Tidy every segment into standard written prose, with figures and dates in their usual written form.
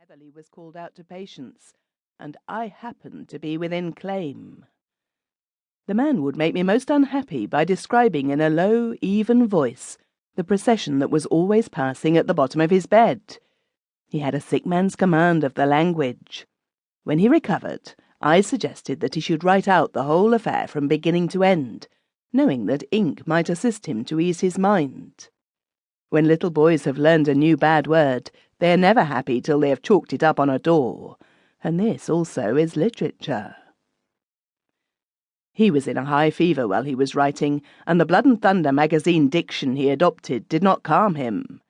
Heatherly was called out to patience, and I happened to be within claim. The man would make me most unhappy by describing in a low, even voice the procession that was always passing at the bottom of his bed. He had a sick man's command of the language. When he recovered, I suggested that he should write out the whole affair from beginning to end, knowing that ink might assist him to ease his mind. When little boys have learned a new bad word, they are never happy till they have chalked it up on a door, and this also is literature. He was in a high fever while he was writing, and the Blood and Thunder magazine diction he adopted did not calm him.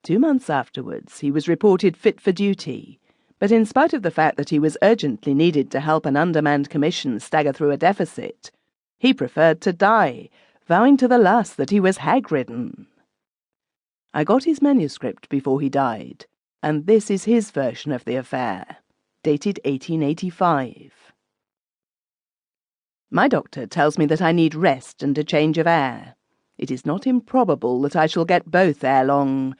2 months afterwards he was reported fit for duty, but in spite of the fact that he was urgently needed to help an undermanned commission stagger through a deficit, he preferred to die, vowing to the last that he was hag-ridden. I got his manuscript before he died, and this is his version of the affair, dated 1885. My doctor tells me that I need rest and a change of air. It is not improbable that I shall get both ere long,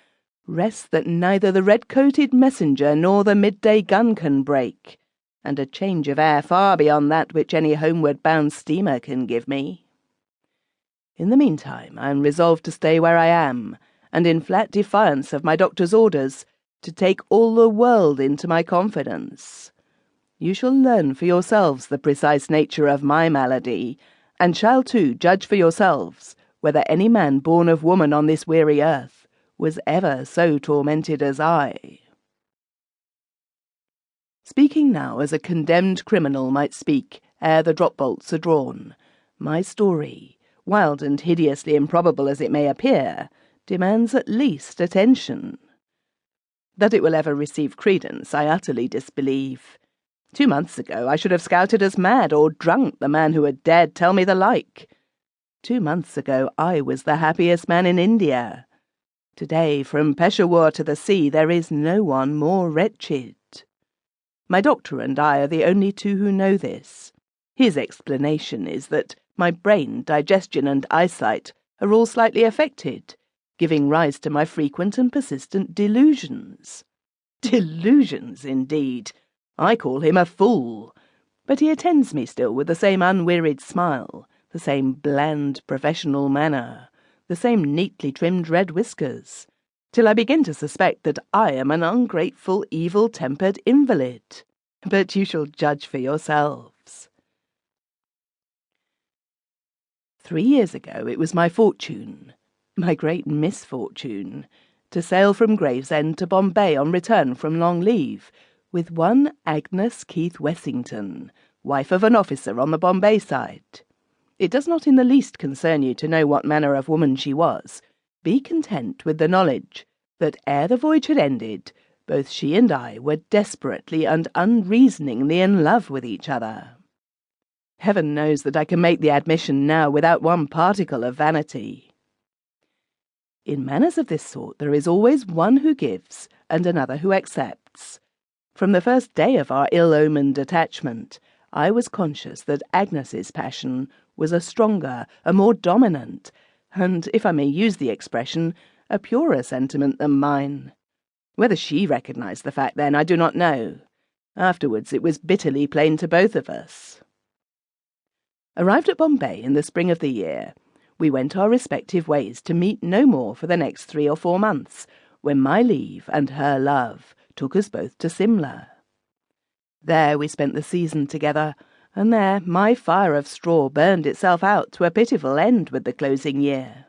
rest that neither the red-coated messenger nor the midday gun can break, and a change of air far beyond that which any homeward-bound steamer can give me. In the meantime, I am resolved to stay where I am, and in flat defiance of my doctor's orders, to take all the world into my confidence. You shall learn for yourselves the precise nature of my malady, and shall too judge for yourselves whether any man born of woman on this weary earth was ever so tormented as I. Speaking now as a condemned criminal might speak ere the drop-bolts are drawn, my story, wild and hideously improbable as it may appear, demands at least attention. That it will ever receive credence, I utterly disbelieve. 2 months ago I should have scouted as mad or drunk the man who had dared tell me the like. 2 months ago I was the happiest man in India. Today, from Peshawar to the sea, there is no one more wretched. My doctor and I are the only two who know this. His explanation is that my brain, digestion, and eyesight are all slightly affected, giving rise to my frequent and persistent delusions. Delusions, indeed! I call him a fool, but he attends me still with the same unwearied smile, the same bland professional manner, the same neatly trimmed red whiskers, till I begin to suspect that I am an ungrateful, evil-tempered invalid. But you shall judge for yourselves. 3 years ago it was my fortune, my great misfortune, to sail from Gravesend to Bombay on return from long leave, with one Agnes Keith-Wessington, wife of an officer on the Bombay side. It does not in the least concern you to know what manner of woman she was. Be content with the knowledge that ere the voyage had ended, both she and I were desperately and unreasoningly in love with each other. Heaven knows that I can make the admission now without one particle of vanity. In matters of this sort there is always one who gives and another who accepts. From the first day of our ill-omened attachment, I was conscious that Agnes's passion was a stronger, a more dominant, and, if I may use the expression, a purer sentiment than mine. Whether she recognised the fact then, I do not know. Afterwards it was bitterly plain to both of us. Arrived at Bombay in the spring of the year, we went our respective ways to meet no more for the next 3 or 4 months, when my leave and her love took us both to Simla. There we spent the season together, and there my fire of straw burned itself out to a pitiful end with the closing year.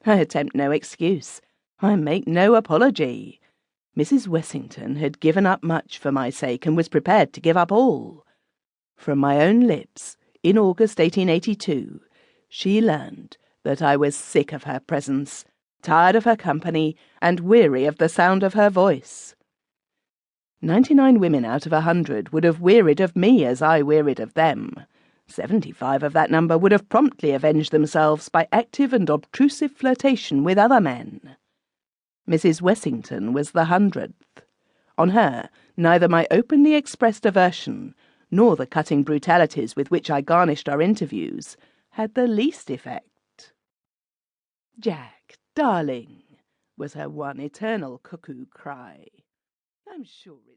I attempt no excuse. I make no apology. Mrs. Wessington had given up much for my sake and was prepared to give up all. From my own lips, in August 1882, she learned that I was sick of her presence, tired of her company, and weary of the sound of her voice. 99 women out of 100 would have wearied of me as I wearied of them. 75 of that number would have promptly avenged themselves by active and obtrusive flirtation with other men. Mrs. Wessington was the 100th. On her, neither my openly expressed aversion nor the cutting brutalities with which I garnished our interviews had the least effect. "Jack, darling," was her one eternal cuckoo cry. "I'm sure it's